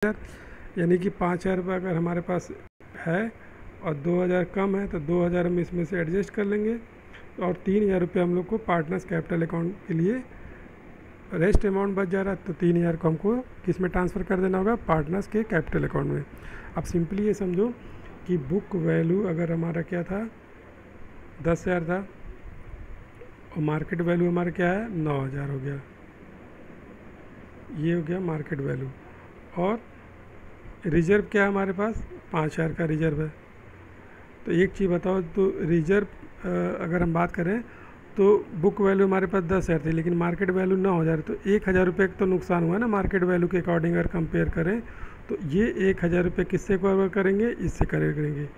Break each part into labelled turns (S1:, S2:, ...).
S1: यानी कि 5,000 रुपये अगर हमारे पास है और 2,000 कम है तो 2,000 हम इसमें से एडजस्ट कर लेंगे और 3,000 रुपये हम लोग को पार्टनर्स कैपिटल अकाउंट के लिए रेस्ट अमाउंट बच जा रहा है, तो 3,000 को हमको किस में ट्रांसफ़र कर देना होगा, पार्टनर्स के कैपिटल अकाउंट में। अब सिंपली ये समझो कि बुक वैल्यू अगर हमारा क्या था 10,000 था और मार्केट वैल्यू हमारा क्या है 9,000 हो गया, ये हो गया मार्केट वैल्यू। और रिजर्व क्या है हमारे पास 5,000 का रिजर्व है। तो एक चीज़ बताओ, तो रिजर्व अगर हम बात करें तो बुक वैल्यू हमारे पास 10,000 थी लेकिन मार्केट वैल्यू 9,000, तो 1,000 रुपये का तो नुकसान हुआ ना मार्केट वैल्यू के अकॉर्डिंग अगर कंपेयर करें। तो ये 1,000 रुपये किससे कवर करेंगे, इससे कवर करेंगे।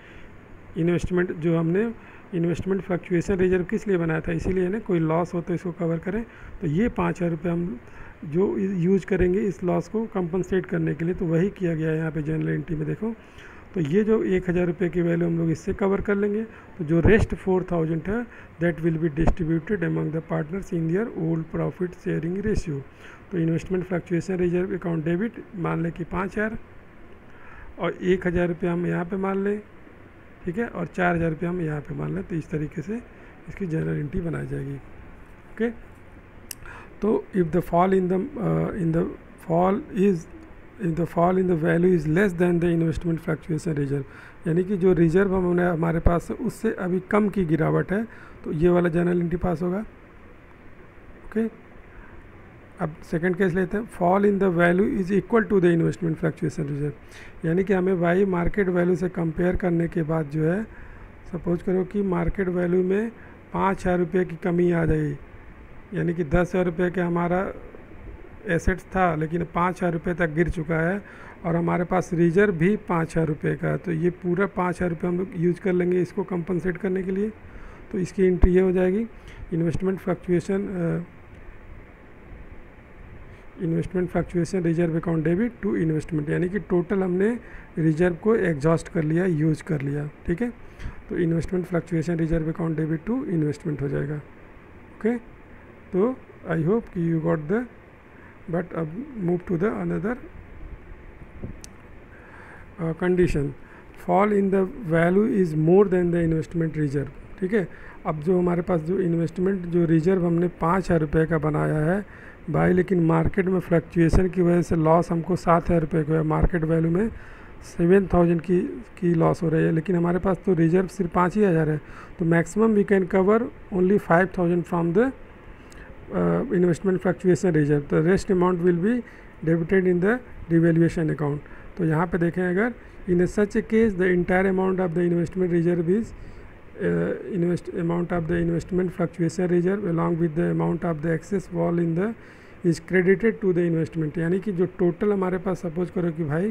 S1: इन्वेस्टमेंट जो हमने इन्वेस्टमेंट फ्लक्चुएशन रिजर्व किस लिए बनाया था, इसीलिए ना कोई लॉस हो तो इसको कवर करें। तो ये 5,000 रुपये हम जो यूज करेंगे इस लॉस को कंपनसेट करने के लिए, तो वही किया गया है यहाँ पे जनरल एंट्री में। देखो तो ये जो 1,000 रुपये की वैल्यू हम लोग इससे कवर कर लेंगे। तो जो रेस्ट 4,000 है that will be distributed among the partners in their old profit sharing ratio. तो investment fluctuation reserve account debit मान लें कि 5,000 और 1,000 रुपये हम यहाँ पे मान लें, ठीक है, और 4,000 रुपये हम यहाँ पे मान लें। तो इस तरीके से इसकी जनरल एंट्री बनाई जाएगी। ओके, तो if the fall in the value is less than the investment fluctuation reserve, यानी कि जो रिजर्व हमने हमारे पास है उससे अभी कम की गिरावट है, तो ये वाला जनरल एंट्री पास होगा। ओके, अब सेकंड केस लेते हैं। Fall in the value is equal to the investment fluctuation reserve, यानी कि हमें वाई मार्केट वैल्यू से कंपेयर करने के बाद जो है, सपोज करो कि मार्केट वैल्यू में 5,000 रुपये की कमी आ जाएगी, यानी कि 10,000 रुपये का हमारा एसेट्स था लेकिन 5,000 रुपये तक गिर चुका है और हमारे पास रिजर्व भी 5,000 रुपये का है। तो ये पूरा 5,000 रुपये हम लोग यूज कर लेंगे इसको कंपनसेट करने के लिए। तो इसकी एंट्री ये हो जाएगी, investment fluctuation reserve account debit to investment, यानी कि टोटल हमने रिजर्व को एग्जॉस्ट कर लिया, यूज कर लिया। ठीक है, तो investment fluctuation reserve account debit to investment हो जाएगा। ओके, तो आई होप कि यू गॉट द, बट अब move to the another condition. Fall in the value is more than the investment reserve. ठीक है, अब जो हमारे पास जो इन्वेस्टमेंट जो रिजर्व हमने 5,000 रुपये का बनाया है भाई, लेकिन मार्केट में फ्लक्चुएशन की वजह से लॉस हमको 7,000 रुपये का है, मार्केट वैल्यू में 7,000 की लॉस हो रही है, लेकिन हमारे पास तो रिजर्व सिर्फ 5,000 है। तो maximum we can cover only 5,000 from the investment fluctuation reserve. The rest amount will be debited in the revaluation account. तो यहाँ पे देखें, अगर in such a case the entire amount of the investment reserve is amount of the investment fluctuation reserve along with the amount of the excess fall in the is credited to the investment, यानी कि जो total हमारे पास suppose करो कि भाई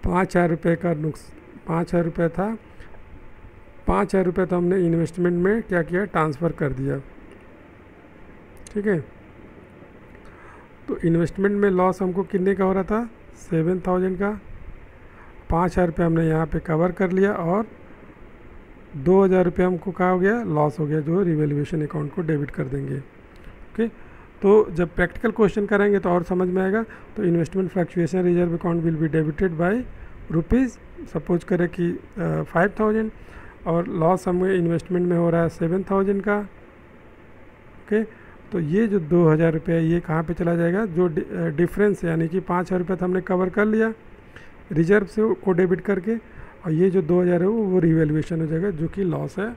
S1: 5,000 रुपये का 5,000 रुपये था, 5,000 रुपये तो हमने इन्वेस्टमेंट में क्या किया, ट्रांसफ़र कर दिया। ठीक है, तो इन्वेस्टमेंट में लॉस हमको कितने का हो रहा था 7,000 का, 5,000 रुपये हमने यहाँ पे कवर कर लिया और 2,000 रुपये हमको क्या हो गया, लॉस हो गया, जो रिवैल्यूएशन अकाउंट को डेबिट कर देंगे। ओके, तो जब प्रैक्टिकल क्वेश्चन करेंगे तो और समझ में आएगा। तो investment fluctuation reserve account will be debited by rupees, suppose करें कि 5,000 और लॉस हमें इन्वेस्टमेंट में हो रहा है 7,000 का। ओके, तो ये जो 2,000 रुपये है ये कहाँ पे चला जाएगा, जो डिफरेंस है, यानी कि 5,000 रुपये तो हमने कवर कर लिया रिजर्व से को डेबिट करके, और ये जो 2,000 है वो रिवैल्यूएशन हो जाएगा जो कि लॉस है।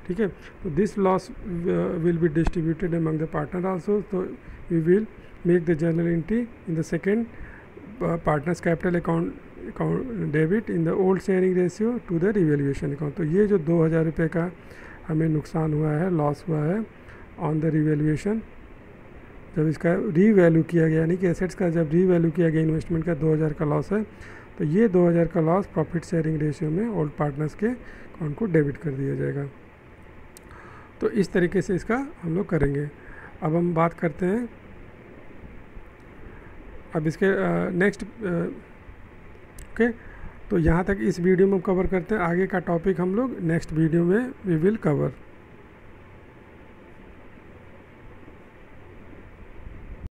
S1: ठीक है, तो this loss will be distributed among the partner also. तो we will make the journal entry in the second partners capital account debit in the old sharing ratio to the revaluation account. तो ये जो 2,000 रुपये का हमें नुकसान हुआ है, लॉस हुआ है ऑन द रिवैल्यूएशन, जब इसका रीवैल्यू किया गया, यानी कि एसेट्स का जब रीवैल्यू किया गया, इन्वेस्टमेंट का 2,000 का लॉस है, तो ये 2,000 का लॉस प्रॉफिट शेयरिंग रेशियो में ओल्ड पार्टनर्स के अकाउंट को डेबिट कर दिया जाएगा। तो इस तरीके से इसका हम लोग करेंगे। अब हम बात करते हैं अब इसके नेक्स्ट। ओके, तो यहाँ तक इस वीडियो में हम कवर करते हैं, आगे का टॉपिक हम लोग नेक्स्ट वीडियो में वी विल कवर।